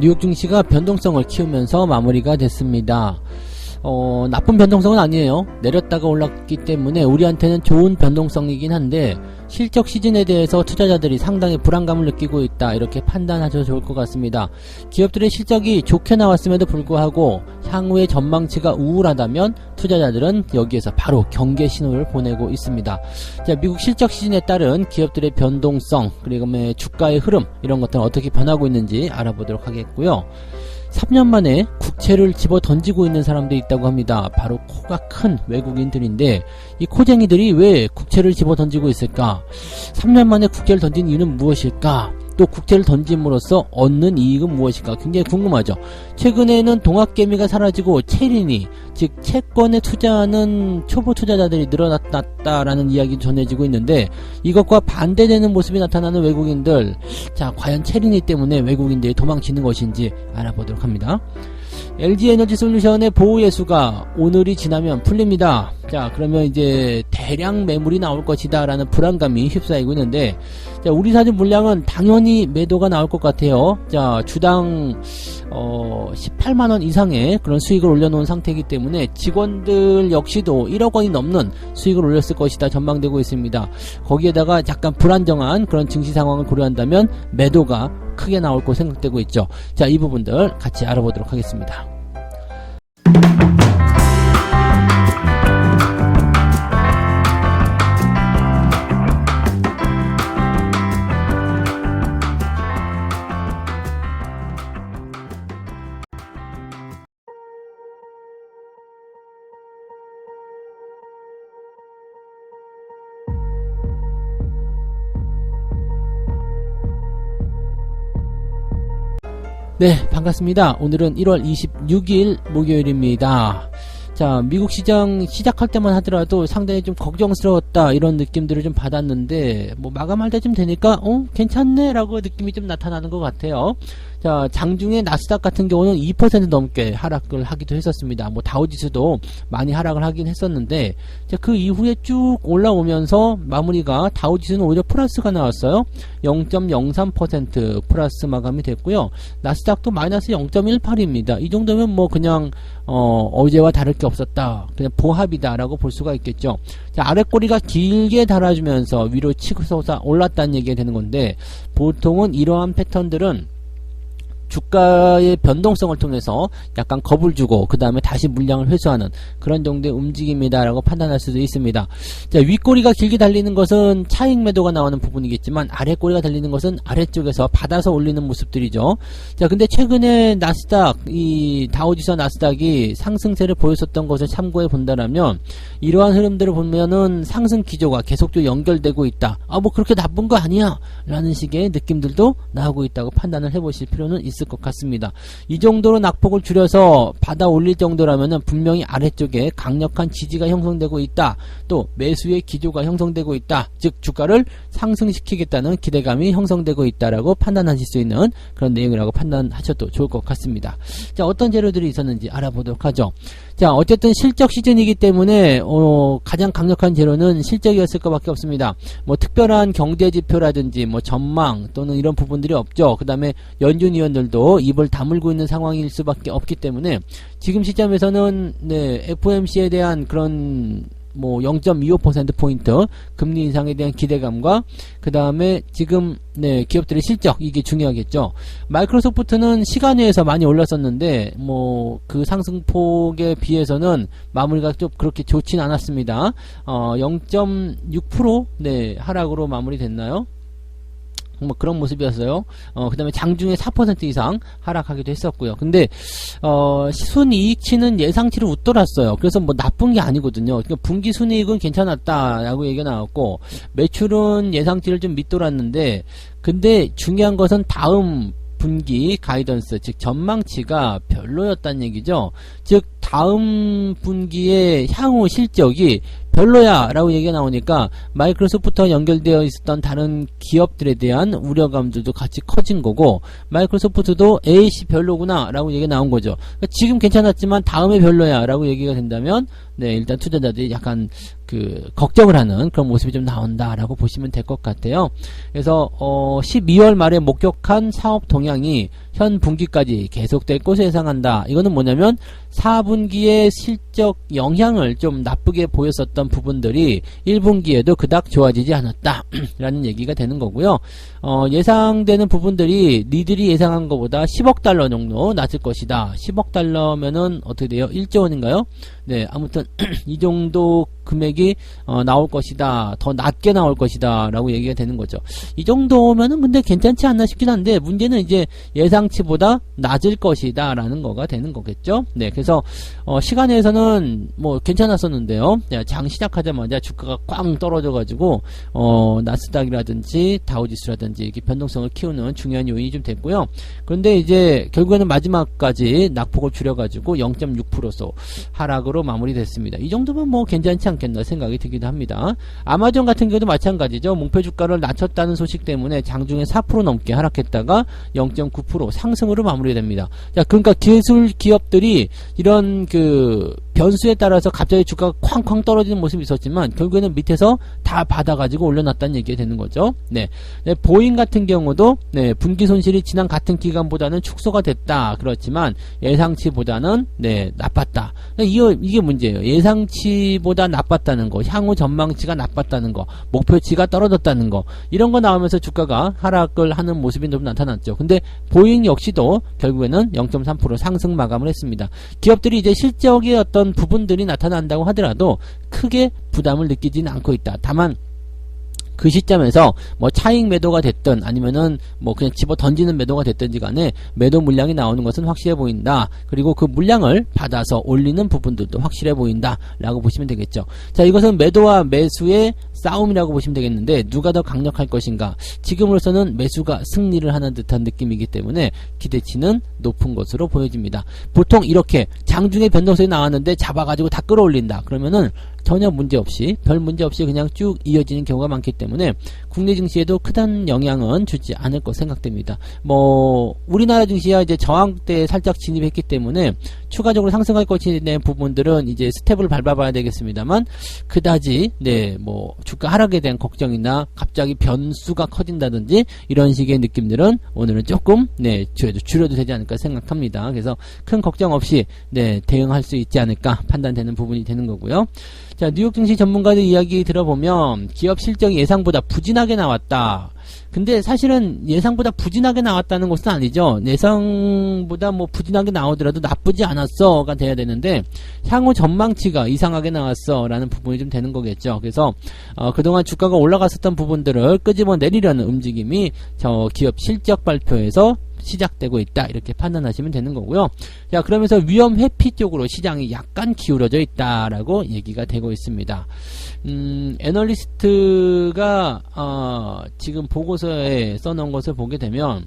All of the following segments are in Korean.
뉴욕 증시가 변동성을 키우면서 마무리가 됐습니다. 나쁜 변동성은 아니에요. 내렸다가 올랐기 때문에 우리한테는 좋은 변동성이긴 한데 실적 시즌에 대해서 투자자들이 상당히 불안감을 느끼고 있다, 이렇게 판단하셔도 좋을 것 같습니다. 기업들의 실적이 좋게 나왔음에도 불구하고 향후의 전망치가 우울하다면 투자자들은 여기에서 바로 경계 신호를 보내고 있습니다. 자, 미국 실적 시즌에 따른 기업들의 변동성, 그리고 주가의 흐름, 이런 것들은 어떻게 변하고 있는지 알아보도록 하겠고요. 3년 만에 국채를 집어 던지고 있는 사람들이 있다고 합니다. 바로 코가 큰 외국인들인데 이 코쟁이들이 왜 국채를 집어 던지고 있을까? 3년 만에 국채를 던진 이유는 무엇일까? 또 국채를 던짐으로써 얻는 이익은 무엇일까? 굉장히 궁금하죠. 최근에는 동학개미가 사라지고 채린이, 즉 채권에 투자하는 초보 투자자들이 늘어났다라는 이야기도 전해지고 있는데 이것과 반대되는 모습이 나타나는 외국인들, 자, 과연 채린이 때문에 외국인들이 도망치는 것인지 알아보도록 합니다. LG에너지솔루션의 보호예수가 오늘이 지나면 풀립니다. 자, 그러면 이제 대량 매물이 나올 것이다 라는 불안감이 휩싸이고 있는데, 자, 우리사주 물량은 당연히 매도가 나올 것 같아요. 자, 주당 18만원 이상의 그런 수익을 올려놓은 상태이기 때문에 직원들 역시도 1억 원이 넘는 수익을 올렸을 것이다 전망되고 있습니다. 거기에다가 약간 불안정한 그런 증시 상황을 고려한다면 매도가 크게 나올 것으로 생각되고 있죠. 자, 이 부분들 같이 알아보도록 하겠습니다. 네, 반갑습니다. 오늘은 1월 26일 목요일입니다. 자, 미국 시장 시작할 때만 하더라도 상당히 좀 걱정스러웠다, 이런 느낌들을 좀 받았는데 마감할 때쯤 되니까 괜찮네 라고 느낌이 좀 나타나는 것 같아요. 자, 장중에 나스닥 같은 경우는 2% 넘게 하락을 하기도 했었습니다. 다우지수도 많이 하락을 하긴 했었는데, 자, 그 이후에 쭉 올라오면서 마무리가 다우지수는 오히려 플러스가 나왔어요. 0.03% 플러스 마감이 됐고요. 나스닥도 마이너스 0.18입니다. 이 정도면 그냥 어제와 다를 게 없었다, 그냥 보합이다 라고 볼 수가 있겠죠. 자, 아랫꼬리가 길게 달아주면서 위로 치솟아 올랐다는 얘기가 되는 건데, 보통은 이러한 패턴들은 주가의 변동성을 통해서 약간 겁을 주고 그 다음에 다시 물량을 회수하는 그런 정도의 움직임이다 라고 판단할 수도 있습니다. 자, 윗꼬리가 길게 달리는 것은 차익 매도가 나오는 부분이겠지만 아랫꼬리가 달리는 것은 아래쪽에서 받아서 올리는 모습들이죠. 자, 근데 최근에 나스닥, 이 다우지수와 나스닥이 상승세를 보였었던 것을 참고해 본다라면 이러한 흐름들을 보면은 상승 기조가 계속적으로 연결되고 있다, 그렇게 나쁜 거 아니야 라는 식의 느낌들도 나오고 있다고 판단을 해보실 필요는 있습니다. 것 같습니다. 이 정도로 낙폭을 줄여서 받아 올릴 정도라면은 분명히 아래쪽에 강력한 지지가 형성되고 있다, 또 매수의 기조가 형성되고 있다, 즉 주가를 상승시키겠다는 기대감이 형성되고 있다라고 판단하실 수 있는 그런 내용이라고 판단하셔도 좋을 것 같습니다. 자, 어떤 재료들이 있었는지 알아보도록 하죠. 자, 어쨌든 실적 시즌이기 때문에 가장 강력한 재료는 실적이었을 것밖에 없습니다. 특별한 경제지표라든지 전망 또는 이런 부분들이 없죠. 그 다음에 연준 위원들도 입을 다물고 있는 상황일 수밖에 없기 때문에 지금 시점에서는 FOMC에 대한 그런 0.25%포인트 금리 인상에 대한 기대감과 그 다음에 지금 기업들의 실적, 이게 중요하겠죠. 마이크로소프트는 시간외에서 많이 올랐었는데 그 상승폭에 비해서는 마무리가 좀 그렇게 좋진 않았습니다. 0.6% 하락으로 마무리됐나요? 그런 모습이었어요. 그 다음에 장중에 4% 이상 하락하기도 했었고요. 근데 순이익치는 예상치를 웃돌았어요. 그래서 나쁜 게 아니거든요. 그러니까 분기 순이익은 괜찮았다라고 얘기가 나왔고, 매출은 예상치를 좀 밑돌았는데, 근데 중요한 것은 다음 분기 가이던스, 즉 전망치가 별로였다는 얘기죠. 즉 다음 분기의 향후 실적이 별로야 라고 얘기가 나오니까 마이크로소프트와 연결되어 있었던 다른 기업들에 대한 우려감들도 같이 커진 거고, 마이크로소프트도 에이씨 별로구나 라고 얘기가 나온 거죠. 그러니까 지금 괜찮았지만 다음에 별로야 라고 얘기가 된다면 네, 일단 투자자들이 약간 걱정을 하는 그런 모습이 좀 나온다라고 보시면 될 것 같아요. 그래서 12월 말에 목격한 사업 동향이 현 분기까지 계속될 것으로 예상한다. 이거는 뭐냐면 4분기의 실적 영향을 좀 나쁘게 보였었던 부분들이 1분기에도 그닥 좋아지지 않았다 라는 얘기가 되는 거고요. 예상되는 부분들이 니들이 예상한 것보다 10억 달러 정도 낮을 것이다. 10억 달러면은 어떻게 돼요? 1조 원인가요? 네, 아무튼 이 정도 금액이 나올 것이다. 더 낮게 나올 것이다 라고 얘기가 되는 거죠. 이 정도면은 근데 괜찮지 않나 싶긴 한데, 문제는 이제 예상치보다 낮을 것이다 라는 거가 되는 거겠죠. 네, 그래서 시간에서는 뭐 괜찮았었는데요. 장 시작하자마자 주가가 꽝 떨어져 가지고 나스닥이라든지 다우지수라든지 이렇게 변동성을 키우는 중요한 요인이 좀 됐고요. 그런데 이제 결국에는 마지막까지 낙폭을 줄여 가지고 0.6%소 하락으로 마무리됐습니다. 이 정도면 뭐 괜찮지 않겠나 생각이 들기도 합니다. 아마존 같은 경우도 마찬가지죠. 목표 주가를 낮췄다는 소식 때문에 장중에 4% 넘게 하락했다가 0.9% 상승으로 마무리됩니다. 자, 그러니까 기술 기업들이 이런 변수에 따라서 갑자기 주가가 쾅쾅 떨어지는 모습이 있었지만 결국에는 밑에서 다 받아가지고 올려놨다는 얘기가 되는 거죠. 네, 보잉 같은 경우도 분기 손실이 지난 같은 기간보다는 축소가 됐다. 그렇지만 예상치보다는 나빴다. 이게 문제예요. 예상치보다 나빴다는 거, 향후 전망치가 나빴다는 거, 목표치가 떨어졌다는 거, 이런 거 나오면서 주가가 하락을 하는 모습이 좀 나타났죠. 근데 보잉 역시도 결국에는 0.3% 상승 마감을 했습니다. 기업들이 이제 실적의 어떤 부분들이 나타난다고 하더라도 크게 부담을 느끼지는 않고 있다. 다만 그 시점에서 뭐 차익 매도가 됐든 아니면은 뭐 그냥 집어 던지는 매도가 됐든지 간에 매도 물량이 나오는 것은 확실해 보인다. 그리고 그 물량을 받아서 올리는 부분들도 확실해 보인다 라고 보시면 되겠죠. 자, 이것은 매도와 매수의 싸움이라고 보시면 되겠는데, 누가 더 강력할 것인가? 지금으로서는 매수가 승리를 하는 듯한 느낌이기 때문에 기대치는 높은 것으로 보여집니다. 보통 이렇게 장중에 변동성이 나왔는데 잡아가지고 다 끌어올린다 그러면은 전혀 문제없이, 별 문제없이 그냥 쭉 이어지는 경우가 많기 때문에 국내 증시에도 크단 영향은 주지 않을 것 생각됩니다. 뭐 우리나라 증시야 이제 저항대에 살짝 진입했기 때문에 추가적으로 상승할 것에 대한 부분들은 이제 스텝을 밟아봐야 되겠습니다만, 그다지 뭐 주가 하락에 대한 걱정이나 갑자기 변수가 커진다든지 이런 식의 느낌들은 오늘은 조금 줄여도 되지 않을까 생각합니다. 그래서 큰 걱정 없이 대응할 수 있지 않을까 판단되는 부분이 되는 거고요. 자, 뉴욕 증시 전문가들 이야기 들어보면 기업 실적이 예상보다 부진하게 나왔다. 근데 사실은 예상보다 부진하게 나왔다는 것은 아니죠. 예상보다 뭐 부진하게 나오더라도 나쁘지 않았어가 돼야 되는데, 향후 전망치가 이상하게 나왔어 라는 부분이 좀 되는 거겠죠. 그래서 그동안 주가가 올라갔었던 부분들을 끄집어 내리려는 움직임이 저 기업 실적 발표에서 시작되고 있다, 이렇게 판단하시면 되는 거고요. 자, 그러면서 위험 회피 쪽으로 시장이 약간 기울어져 있다라고 얘기가 되고 있습니다. 애널리스트가 지금 보고서에 써놓은 것을 보게 되면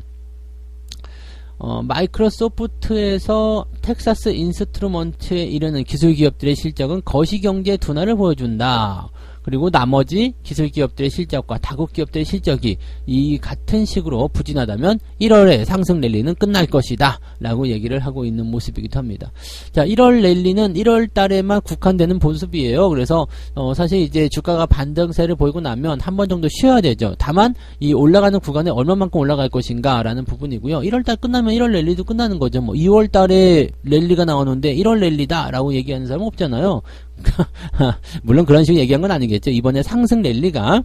마이크로소프트에서 텍사스 인스트루먼트에 이르는 기술 기업들의 실적은 거시경제 둔화를 보여준다. 그리고 나머지 기술 기업들의 실적과 다국 기업들의 실적이 이 같은 식으로 부진하다면 1월에 상승 랠리는 끝날 것이다 라고 얘기를 하고 있는 모습이기도 합니다. 자, 1월 랠리는 1월 달에만 국한되는 모습이에요. 그래서 사실 이제 주가가 반등세를 보이고 나면 한 번 정도 쉬어야 되죠. 다만 이 올라가는 구간에 얼마만큼 올라갈 것인가 라는 부분이고요. 1월 달 끝나면 1월 랠리도 끝나는 거죠. 뭐 2월 달에 랠리가 나오는데 1월 랠리다 라고 얘기하는 사람은 없잖아요. 물론 그런 식으로 얘기한 건 아니겠죠. 이번에 상승 랠리가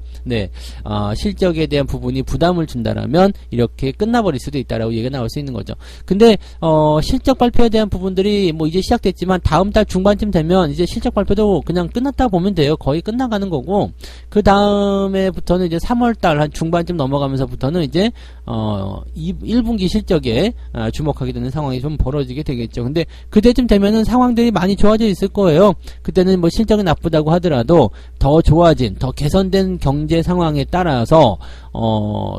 실적에 대한 부분이 부담을 준다라면 이렇게 끝나버릴 수도 있다라고 얘기가 나올 수 있는 거죠. 근데 실적 발표에 대한 부분들이 뭐 이제 시작됐지만 다음 달 중반쯤 되면 이제 실적 발표도 그냥 끝났다 보면 돼요. 거의 끝나가는 거고, 그 다음에부터는 이제 3월 달 한 중반쯤 넘어가면서부터는 이제 1분기 실적에 주목하게 되는 상황이 좀 벌어지게 되겠죠. 근데 그때쯤 되면은 상황들이 많이 좋아져 있을 거예요. 그때는 뭐 실적이 나쁘다고 하더라도 더 좋아진, 더 개선된 경제 상황에 따라서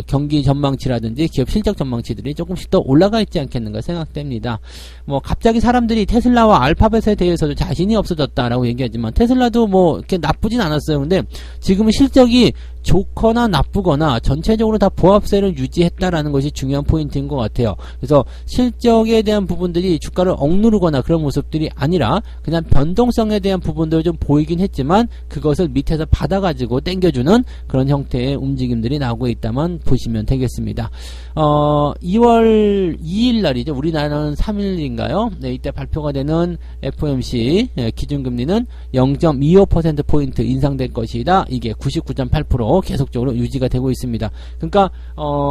경기 전망치라든지 기업 실적 전망치들이 조금씩 더 올라가 있지 않겠는가 생각됩니다. 뭐 갑자기 사람들이 테슬라와 알파벳에 대해서도 자신이 없어졌다라고 얘기하지만 테슬라도 뭐 이렇게 나쁘진 않았어요. 근데 지금은 실적이 좋거나 나쁘거나 전체적으로 다 보합세를 유지했다라는 것이 중요한 포인트인 것 같아요. 그래서 실적에 대한 부분들이 주가를 억누르거나 그런 모습들이 아니라 그냥 변동성에 대한 부분들을 좀 보이긴 했지만 그것을 밑에서 받아가지고 당겨주는 그런 형태의 움직임들이 나오고 있다만 보시면 되겠습니다. 2월 2일 날이죠. 우리나라는 3일인가요? 네, 이때 발표가 되는 FOMC 기준금리는 0.25%포인트 인상될 것이다. 이게 99.8% 계속적으로 유지가 되고 있습니다. 그러니까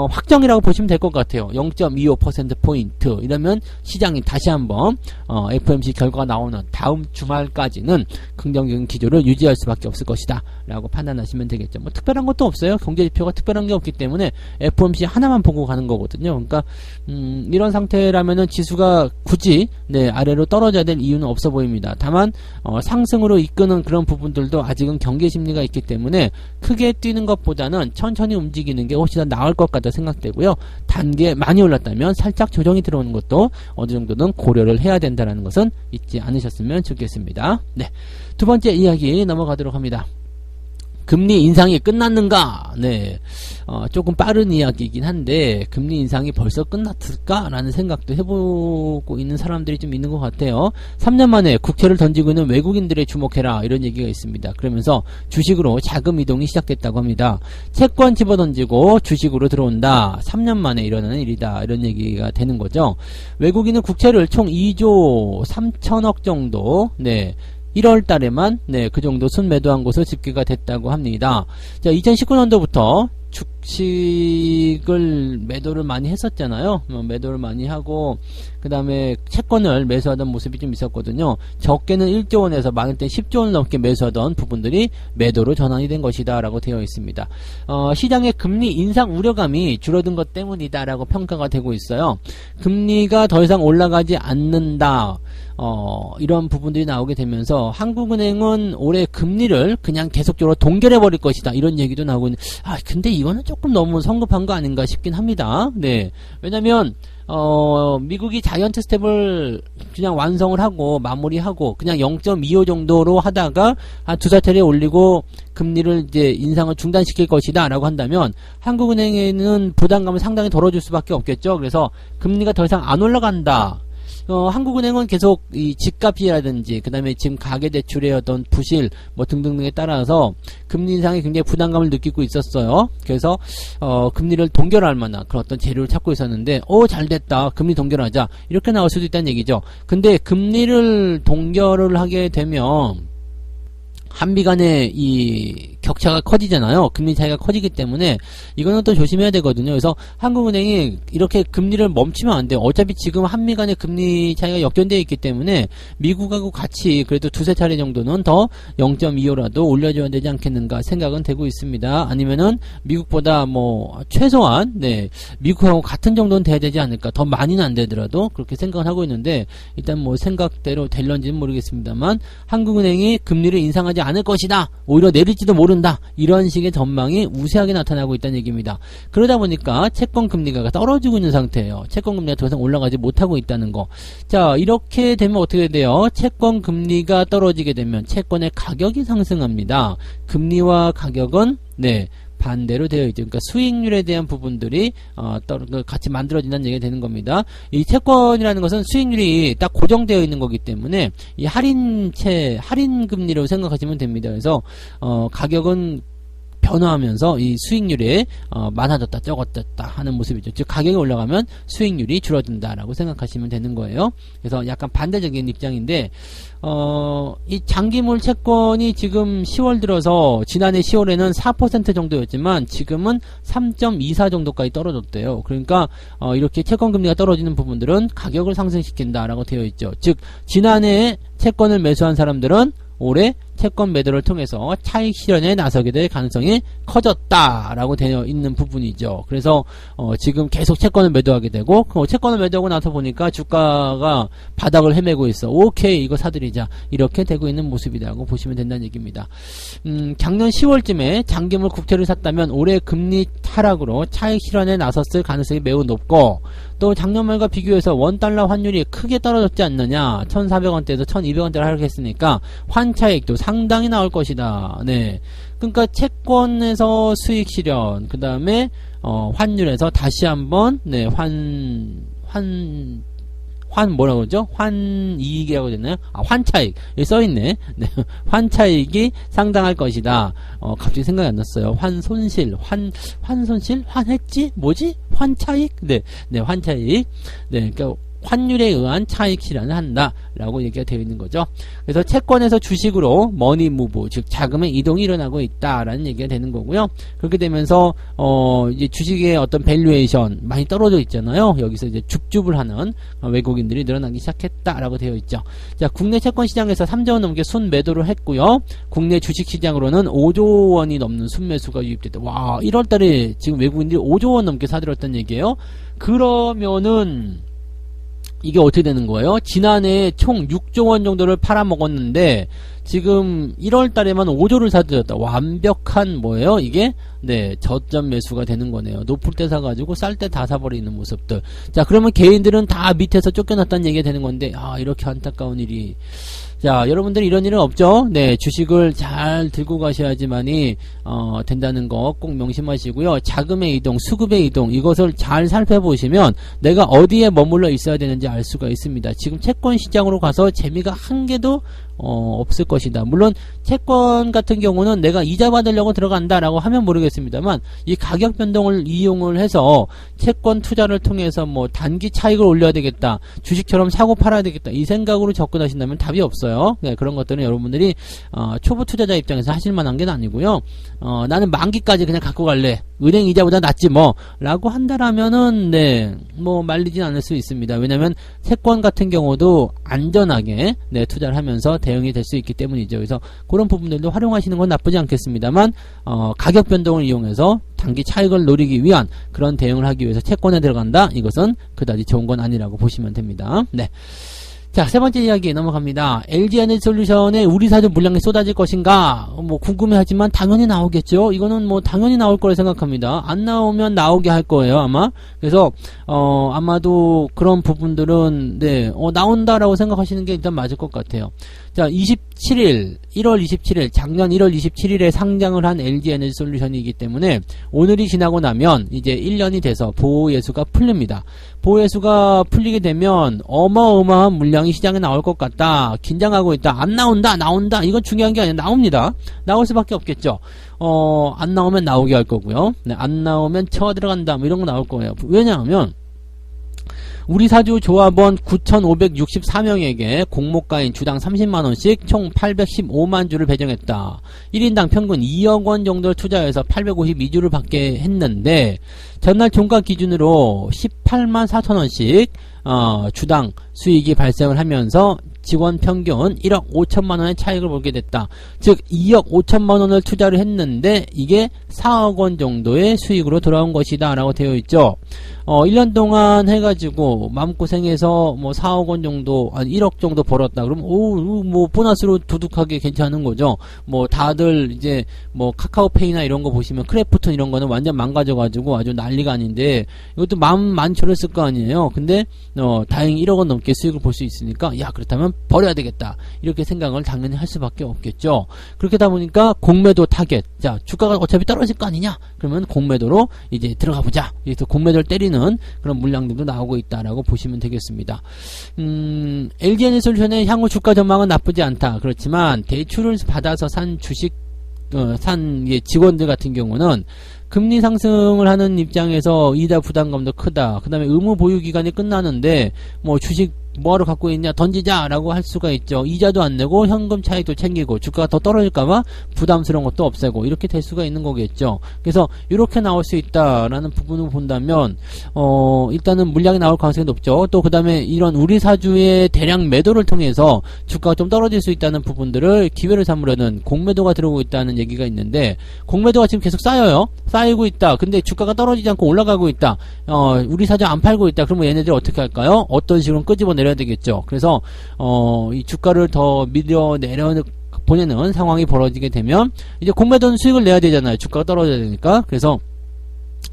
확정이라고 보시면 될 것 같아요. 0.25%포인트 이러면 시장이 다시 한번 FOMC 결과가 나오는 다음 주말까지는 긍정적인 기조를 유지할 수밖에 없을 것이다 라고 판단하시면 되겠죠. 뭐 특별한 것도 없어요. 경제지표가 특별한 게 없기 때문에 FOMC 하나만 보고 가는 거거든요. 그러니까 이런 상태라면은 지수가 굳이 아래로 떨어져야 될 이유는 없어 보입니다. 다만 상승으로 이끄는 그런 부분들도 아직은 경계 심리가 있기 때문에 크게 뛰는 것보다는 천천히 움직이는 게 훨씬 더 나을 것 같다 생각되고요. 단계 많이 올랐다면 살짝 조정이 들어오는 것도 어느 정도는 고려를 해야 된다는 것은 잊지 않으셨으면 좋겠습니다. 네, 두 번째 이야기 넘어가도록 합니다. 금리 인상이 끝났는가? 네, 조금 빠른 이야기이긴 한데 금리 인상이 벌써 끝났을까라는 생각도 해보고 있는 사람들이 좀 있는 것 같아요. 3년 만에 국채를 던지고 있는 외국인들에 주목해라 이런 얘기가 있습니다. 그러면서 주식으로 자금 이동이 시작됐다고 합니다. 채권 집어던지고 주식으로 들어온다. 3년 만에 일어나는 일이다. 이런 얘기가 되는 거죠. 외국인은 국채를 총 2조 3천억 정도 1월 달에만 그 정도 순매도한 것으로 집계가 됐다고 합니다. 자, 2019년도부터 주식을 매도를 많이 했었잖아요. 매도를 많이 하고 그 다음에 채권을 매수하던 모습이 좀 있었거든요. 적게는 1조 원에서 많을 때 10조 원 넘게 매수하던 부분들이 매도로 전환이 된 것이다 라고 되어 있습니다. 시장의 금리 인상 우려감이 줄어든 것 때문이다 라고 평가가 되고 있어요. 금리가 더 이상 올라가지 않는다, 이런 부분들이 나오게 되면서 한국은행은 올해 금리를 그냥 계속적으로 동결해 버릴 것이다 이런 얘기도 나오고 있는데, 근데 이거는 조금 너무 성급한 거 아닌가 싶긴 합니다. 네, 왜냐면 미국이 자이언트 스텝을 그냥 완성을 하고 마무리하고 그냥 0.25 정도로 하다가 한 두세 차례 올리고 금리를 이제 인상을 중단시킬 것이다 라고 한다면 한국은행에는 부담감을 상당히 덜어줄 수밖에 없겠죠. 그래서 금리가 더 이상 안 올라간다, 한국은행은 계속 이 집값이라든지 그 다음에 지금 가계대출의 어떤 부실 뭐 등등등에 따라서 금리 인상에 굉장히 부담감을 느끼고 있었어요. 그래서 금리를 동결할 만한 그런 어떤 재료를 찾고 있었는데 잘됐다, 금리 동결하자 이렇게 나올 수도 있다는 얘기죠. 근데 금리를 동결을 하게 되면 한미 간의 이 격차가 커지잖아요. 금리 차이가 커지기 때문에 이거는 또 조심해야 되거든요. 그래서 한국은행이 이렇게 금리를 멈추면 안 돼요. 어차피 지금 한미 간의 금리 차이가 역전되어 있기 때문에 미국하고 같이 그래도 두세 차례 정도는 더 0.25라도 올려줘야 되지 않겠는가 생각은 되고 있습니다. 아니면은 미국보다 뭐 최소한 미국하고 같은 정도는 돼야 되지 않을까, 더 많이는 안 되더라도 그렇게 생각을 하고 있는데 일단 뭐 생각대로 될런지는 모르겠습니다만 한국은행이 금리를 인상하지 않을 것이다, 오히려 내릴지도 모른다, 이런 식의 전망이 우세하게 나타나고 있다는 얘기입니다. 그러다 보니까 채권 금리가 떨어지고 있는 상태예요. 채권 금리가 더 이상 올라가지 못하고 있다는 거. 자, 이렇게 되면 어떻게 돼요? 채권 금리가 떨어지게 되면 채권의 가격이 상승합니다. 금리와 가격은 반대로 되어 있죠. 그러니까 수익률에 대한 부분들이 같이 만들어진다는 얘기가 되는 겁니다. 이 채권이라는 것은 수익률이 딱 고정되어 있는 거기 때문에 이 할인 금리로 생각하시면 됩니다. 그래서 가격은 변화하면서 이 수익률이 많아졌다 적어졌다 하는 모습이죠. 즉 가격이 올라가면 수익률이 줄어든다라고 생각하시면 되는 거예요. 그래서 약간 반대적인 입장인데 이 장기물 채권이 지금 10월 들어서 지난해 10월에는 4% 정도였지만 지금은 3.24 정도까지 떨어졌대요. 그러니까 이렇게 채권 금리가 떨어지는 부분들은 가격을 상승시킨다라고 되어 있죠. 즉 지난해 채권을 매수한 사람들은 올해 채권 매도를 통해서 차익 실현에 나서게 될 가능성이 커졌다라고 되어 있는 부분이죠. 그래서 지금 계속 채권을 매도하게 되고 채권을 매도하고 나서 보니까 주가가 바닥을 헤매고 있어. 오케이, 이거 사들이자, 이렇게 되고 있는 모습이라고 보시면 된다는 얘기입니다. 작년 10월쯤에 장기물 국채를 샀다면 올해 금리 하락으로 차익 실현에 나섰을 가능성이 매우 높고, 또 작년 말과 비교해서 원달러 환율이 크게 떨어졌지 않느냐, 1,400원대에서 1,200원대를 하락했으니까 환차익도 상당히 나올 것이다. 네, 그러니까 채권에서 수익 실현, 그 다음에 환율에서 다시 한번 네, 뭐라고 그러죠? 환이익이라고 되나요? 환차익. 여기 써있네. 네. 환차익이 상당할 것이다. 갑자기 생각이 안 났어요. 환손실. 환손실? 환했지? 뭐지? 환차익? 네. 네, 환차익. 네, 그러니까 환율에 의한 차익 실현을 한다라고 얘기가 되어 있는 거죠. 그래서 채권에서 주식으로 머니 무브, 즉 자금의 이동이 일어나고 있다라는 얘기가 되는 거고요. 그렇게 되면서 이제 주식의 어떤 밸류에이션 많이 떨어져 있잖아요. 여기서 이제 줍줍을 하는 외국인들이 늘어나기 시작했다라고 되어 있죠. 자, 국내 채권 시장에서 3조 원 넘게 순매도를 했고요. 국내 주식 시장으로는 5조 원이 넘는 순매수가 유입됐다. 와, 1월달에 지금 외국인들이 5조 원 넘게 사들였다는 얘기예요. 그러면은 이게 어떻게 되는 거예요? 지난해 총 6조 원 정도를 팔아먹었는데 지금 1월 달에만 5조를 사들였다. 완벽한 뭐예요? 이게 네, 저점 매수가 되는 거네요. 높을 때 사가지고 쌀 때 다 사버리는 모습들. 자, 그러면 개인들은 다 밑에서 쫓겨났다는 얘기가 되는 건데, 아, 이렇게 안타까운 일이. 자, 여러분들 이런 일은 없죠? 네, 주식을 잘 들고 가셔야지만이 된다는 거 꼭 명심하시고요. 자금의 이동, 수급의 이동, 이것을 잘 살펴보시면 내가 어디에 머물러 있어야 되는지 알 수가 있습니다. 지금 채권 시장으로 가서 재미가 한 개도 없을 것이다. 물론 채권 같은 경우는 내가 이자 받으려고 들어간다라고 하면 모르겠습니다만, 이 가격 변동을 이용을 해서 채권 투자를 통해서 뭐 단기 차익을 올려야 되겠다, 주식처럼 사고 팔아야 되겠다, 이 생각으로 접근하신다면 답이 없어요. 네, 그런 것들은 여러분들이 초보 투자자 입장에서 하실 만한 게 아니고요. 나는 만기까지 그냥 갖고 갈래, 은행 이자보다 낫지 뭐 라고 한다라면은 네, 뭐 말리진 않을 수 있습니다. 왜냐면 채권 같은 경우도 안전하게 네, 투자를 하면서 대응이 될 수 있기 때문이죠. 그래서 그런 부분들도 활용하시는 건 나쁘지 않겠습니다만, 가격 변동을 이용해서 단기 차익을 노리기 위한 그런 대응을 하기 위해서 채권에 들어간다, 이것은 그다지 좋은 건 아니라고 보시면 됩니다. 네. 자, 세 번째 이야기 넘어갑니다. LG에너지솔루션에 우리사주 물량이 쏟아질 것인가? 뭐 궁금해하지만 당연히 나오겠죠. 이거는 뭐 당연히 나올 거라 생각합니다. 안 나오면 나오게 할 거예요, 아마. 그래서 아마도 그런 부분들은 네, 나온다라고 생각하시는 게 일단 맞을 것 같아요. 자, 1월 27일, 작년 1월 27일에 상장을 한 LG에너지솔루션이기 때문에 오늘이 지나고 나면 이제 1년이 돼서 보호예수가 풀립니다. 보호예수가 풀리게 되면 어마어마한 물량이 시장에 나올 것 같다. 긴장하고 있다. 안 나온다, 나온다. 이건 중요한 게 아니라 나옵니다. 나올 수밖에 없겠죠. 안 나오면 나오게 할 거고요. 네, 안 나오면 쳐 들어간다. 뭐 이런 거 나올 거예요. 왜냐하면 우리사주 조합원 9,564명에게 공모가인 주당 30만원씩 총 815만 주를 배정했다. 1인당 평균 2억 원 정도를 투자해서 852주를 받게 했는데, 전날 종가 기준으로 18만 4천원씩 주당 수익이 발생을 하면서 직원 평균 1억 5천만원의 차익을 보게 됐다. 즉 2억 5천만원을 투자를 했는데 이게 4억 원 정도의 수익으로 돌아온 것이다 라고 되어 있죠. 1년 동안 해가지고 마음고생해서 뭐 4억 원 정도, 아니 1억 정도 벌었다. 그럼 뭐 보너스로 두둑하게 괜찮은 거죠. 뭐 다들 이제 뭐 카카오페이나 이런 거 보시면 크래프톤 이런 거는 완전 망가져가지고 아주 난리가 아닌데, 이것도 마음 만초했을 거 아니에요. 근데 다행히 1억 원 넘게 수익을 볼 수 있으니까, 야, 그렇다면 버려야 되겠다, 이렇게 생각을 당연히 할 수밖에 없겠죠. 그렇게 하다 보니까 공매도 타겟, 자, 주가가 어차피 떨어질 거 아니냐, 그러면 공매도로 이제 들어가 보자, 그래서 공매도를 때리는 그런 물량들도 나오고 있다라고 보시면 되겠습니다. LG에너지솔루션의 향후 주가 전망은 나쁘지 않다. 그렇지만 대출을 받아서 산 주식 산 직원들 같은 경우는 금리 상승을 하는 입장에서 이자 부담감도 크다. 그 다음에 의무 보유 기간이 끝나는데 뭐 주식 뭐하러 갖고 있냐 던지자라고 할 수가 있죠. 이자도 안 내고 현금 차익도 챙기고 주가가 더 떨어질까봐 부담스러운 것도 없애고 이렇게 될 수가 있는 거겠죠. 그래서 이렇게 나올 수 있다라는 부분을 본다면 일단은 물량이 나올 가능성이 높죠. 또 그 다음에 이런 우리 사주의 대량 매도를 통해서 주가가 좀 떨어질 수 있다는 부분들을 기회를 삼으려는 공매도가 들어오고 있다는 얘기가 있는데, 공매도가 지금 계속 쌓여요. 쌓이고 있다. 근데 주가가 떨어지지 않고 올라가고 있다. 우리 사주 안 팔고 있다. 그러면 얘네들이 어떻게 할까요? 어떤 식으로 끄집어 내려야 되겠죠. 그래서 이 주가를 더 밀어내려 보내는 상황이 벌어지게 되면 이제 공매도는 수익을 내야 되잖아요. 주가가 떨어져야 되니까. 그래서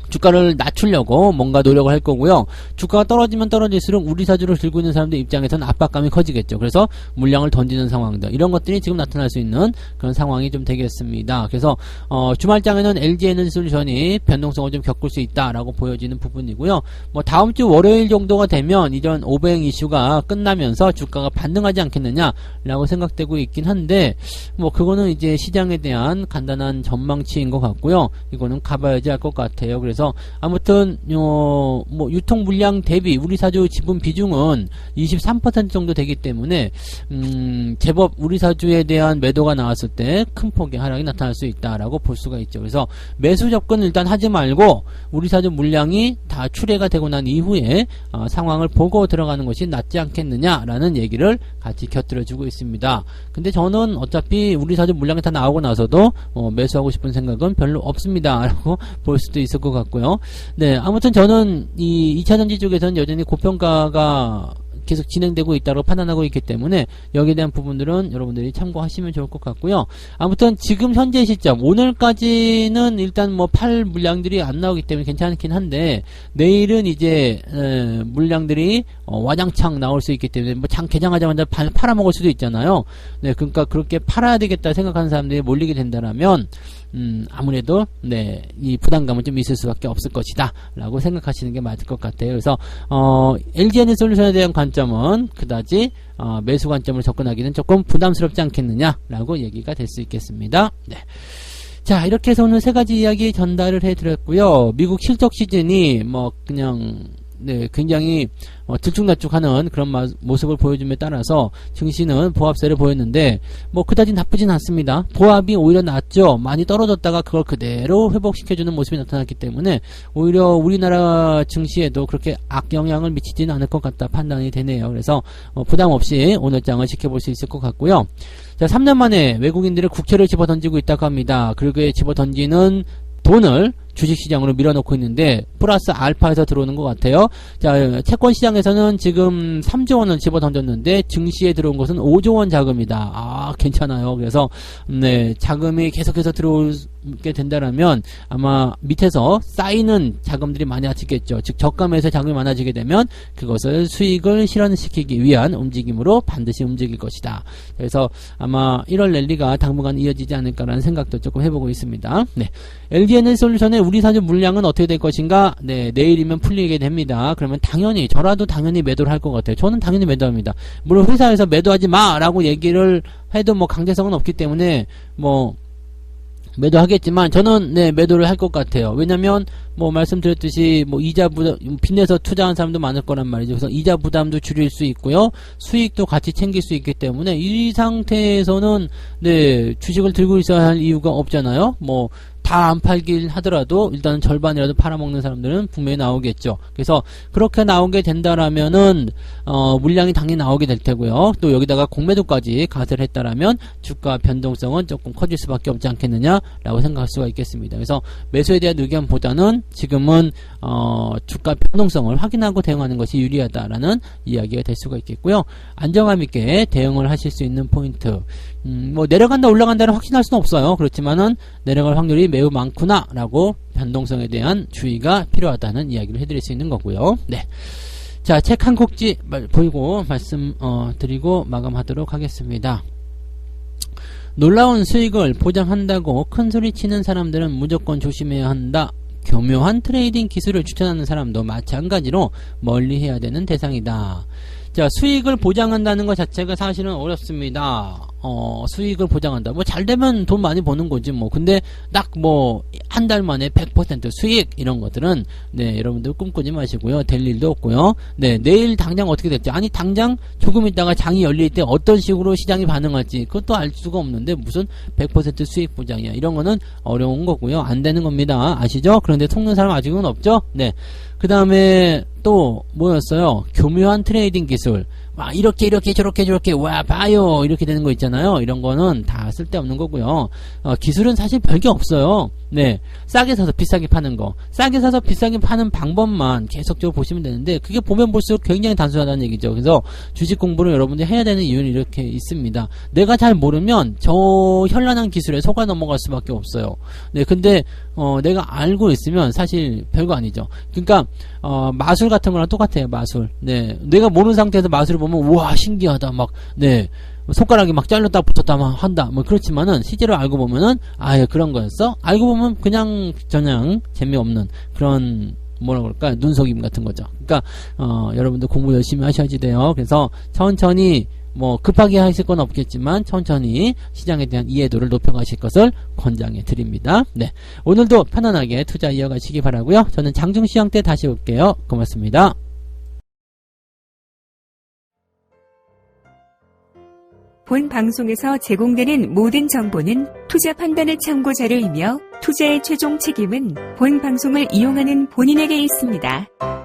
주가를 낮추려고 뭔가 노력을 할 거고요. 주가가 떨어지면 떨어질수록 우리 사주를 들고 있는 사람들 입장에서는 압박감이 커지겠죠. 그래서 물량을 던지는 상황들, 이런 것들이 지금 나타날 수 있는 그런 상황이 좀 되겠습니다. 그래서 주말장에는 LG에너지솔루션이 변동성을 좀 겪을 수 있다라고 보여지는 부분이고요. 뭐 다음 주 월요일 정도가 되면 이런 오뱅 이슈가 끝나면서 주가가 반등하지 않겠느냐라고 생각되고 있긴 한데, 뭐 그거는 이제 시장에 대한 간단한 전망치인 것 같고요. 이거는 가봐야지 할 것 같아요. 그래서 아무튼 뭐 유통 물량 대비 우리 사주 지분 비중은 23% 정도 되기 때문에 제법 우리 사주에 대한 매도가 나왔을 때 큰 폭의 하락이 나타날 수 있다라고 볼 수가 있죠. 그래서 매수 접근 일단 하지 말고 우리 사주 물량이 다 출회가 되고 난 이후에 상황을 보고 들어가는 것이 낫지 않겠느냐라는 얘기를 같이 곁들여주고 있습니다. 근데 저는 어차피 우리 사주 물량이 다 나오고 나서도 매수하고 싶은 생각은 별로 없습니다라고 볼 수도 있을 것 같고요. 네, 아무튼 저는 이 2차전지 쪽에서는 여전히 고평가가 계속 진행되고 있다고 판단하고 있기 때문에 여기에 대한 부분들은 여러분들이 참고하시면 좋을 것 같고요. 아무튼 지금 현재 시점 오늘까지는 일단 뭐 팔 물량들이 안 나오기 때문에 괜찮긴 한데, 내일은 이제 물량들이 와장창 나올 수 있기 때문에 뭐 장 개장하자마자 팔아먹을 수도 있잖아요. 네, 그러니까 그렇게 팔아야 되겠다 생각하는 사람들이 몰리게 된다라면 아무래도 네, 이 부담감은 좀 있을 수밖에 없을 것이다 라고 생각하시는 게 맞을 것 같아요. 그래서 LG에너지솔루션에 대한 관점은 그다지 매수 관점으로 접근하기는 조금 부담스럽지 않겠느냐 라고 얘기가 될 수 있겠습니다. 네. 자, 이렇게 해서 오늘 세 가지 이야기 전달을 해드렸고요. 미국 실적 시즌이 뭐 그냥 네, 굉장히 들쭉날쭉하는 그런 모습을 보여줌에 따라서 증시는 보합세를 보였는데 뭐 그다지 나쁘진 않습니다. 보합이 오히려 낫죠. 많이 떨어졌다가 그걸 그대로 회복시켜주는 모습이 나타났기 때문에 오히려 우리나라 증시에도 그렇게 악영향을 미치지는 않을 것 같다 판단이 되네요. 그래서 부담 없이 오늘 장을 지켜볼 수 있을 것 같고요. 자, 3년 만에 외국인들의 국채를 집어던지고 있다고 합니다. 그리고 집어던지는 돈을 주식시장으로 밀어넣고 있는데 플러스 알파에서 들어오는 것 같아요. 자, 채권시장에서는 지금 3조 원을 집어던졌는데 증시에 들어온 것은 5조 원 자금이다. 아, 괜찮아요. 그래서 네, 자금이 계속해서 들어오게 된다라면 아마 밑에서 쌓이는 자금들이 많아지겠죠. 즉 저가에서 자금이 많아지게 되면 그것을 수익을 실현시키기 위한 움직임으로 반드시 움직일 것이다. 그래서 아마 1월 랠리가 당분간 이어지지 않을까라는 생각도 조금 해보고 있습니다. 네, LG에너지솔루션의 우리 사주 물량은 어떻게 될 것인가? 네, 내일이면 풀리게 됩니다. 그러면 당연히 저라도 당연히 매도를 할 것 같아요. 저는 당연히 매도합니다. 물론 회사에서 매도하지 마라고 얘기를 해도 뭐 강제성은 없기 때문에 뭐 매도하겠지만 저는 네, 매도를 할 것 같아요. 왜냐면 뭐 말씀드렸듯이 뭐 이자 부담, 빚내서 투자한 사람도 많을 거란 말이죠. 그래서 이자 부담도 줄일 수 있고요, 수익도 같이 챙길 수 있기 때문에 이 상태에서는 네, 주식을 들고 있어야 할 이유가 없잖아요. 뭐 다 안 팔긴 하더라도 일단 절반이라도 팔아먹는 사람들은 분명히 나오겠죠. 그래서 그렇게 나오게 된다라면은 물량이 당연히 나오게 될 테고요. 또 여기다가 공매도까지 가세를 했다라면 주가 변동성은 조금 커질 수밖에 없지 않겠느냐라고 생각할 수가 있겠습니다. 그래서 매수에 대한 의견보다는 지금은 주가 변동성을 확인하고 대응하는 것이 유리하다라는 이야기가 될 수가 있겠고요. 안정감 있게 대응을 하실 수 있는 포인트, 뭐 내려간다 올라간다는 확신할 수는 없어요. 그렇지만은 내려갈 확률이 매우 많구나 라고 변동성에 대한 주의가 필요하다는 이야기를 해드릴 수 있는 거고요. 네, 자, 책 한 곡지 보이고 말씀 드리고 마감하도록 하겠습니다. 놀라운 수익을 보장한다고 큰소리 치는 사람들은 무조건 조심해야 한다. 교묘한 트레이딩 기술을 추천하는 사람도 마찬가지로 멀리해야 되는 대상이다. 자, 수익을 보장한다는 것 자체가 사실은 어렵습니다. 수익을 보장한다. 뭐 잘 되면 돈 많이 버는 거지 뭐. 근데 딱 뭐 한 달 만에 100% 수익 이런 것들은 네, 여러분들 꿈꾸지 마시고요. 될 일도 없고요. 네, 내일 당장 어떻게 될지, 아니 당장 조금 있다가 장이 열릴 때 어떤 식으로 시장이 반응할지 그것도 알 수가 없는데 무슨 100% 수익 보장이야. 이런 거는 어려운 거고요. 안 되는 겁니다. 아시죠? 그런데 속는 사람 아직은 없죠? 네. 그 다음에 또 뭐였어요? 교묘한 트레이딩 기술. 막 이렇게 저렇게 와 봐요 이렇게 되는 거 있잖아요. 이런 거는 다 쓸데없는 거고요. 기술은 사실 별게 없어요. 네, 싸게 사서 비싸게 파는 거, 싸게 사서 비싸게 파는 방법만 계속적으로 보시면 되는데 그게 보면 볼수록 굉장히 단순하다는 얘기죠. 그래서 주식 공부를 여러분들이 해야 되는 이유는 이렇게 있습니다. 내가 잘 모르면 저 현란한 기술에 속아 넘어갈 수밖에 없어요. 네, 근데 내가 알고 있으면 사실 별거 아니죠. 그러니까 마술 같은 거랑 똑같아요. 마술. 네, 내가 모르는 상태에서 마술을 보면 우와 신기하다 막 네. 손가락이 막 잘렸다 붙었다 막 한다 뭐 그렇지만은 실제로 알고 보면은 아예 그런 거였어? 알고 보면 그냥 재미없는 그런 뭐라 그럴까 눈속임 같은 거죠. 그러니까 여러분들 공부 열심히 하셔야지 돼요. 그래서 천천히 뭐 급하게 하실 건 없겠지만 천천히 시장에 대한 이해도를 높여가실 것을 권장해 드립니다. 네, 오늘도 편안하게 투자 이어가시기 바라고요. 저는 장중시황 때 다시 올게요. 고맙습니다. 본 방송에서 제공되는 모든 정보는 투자 판단의 참고 자료이며 투자의 최종 책임은 본 방송을 이용하는 본인에게 있습니다.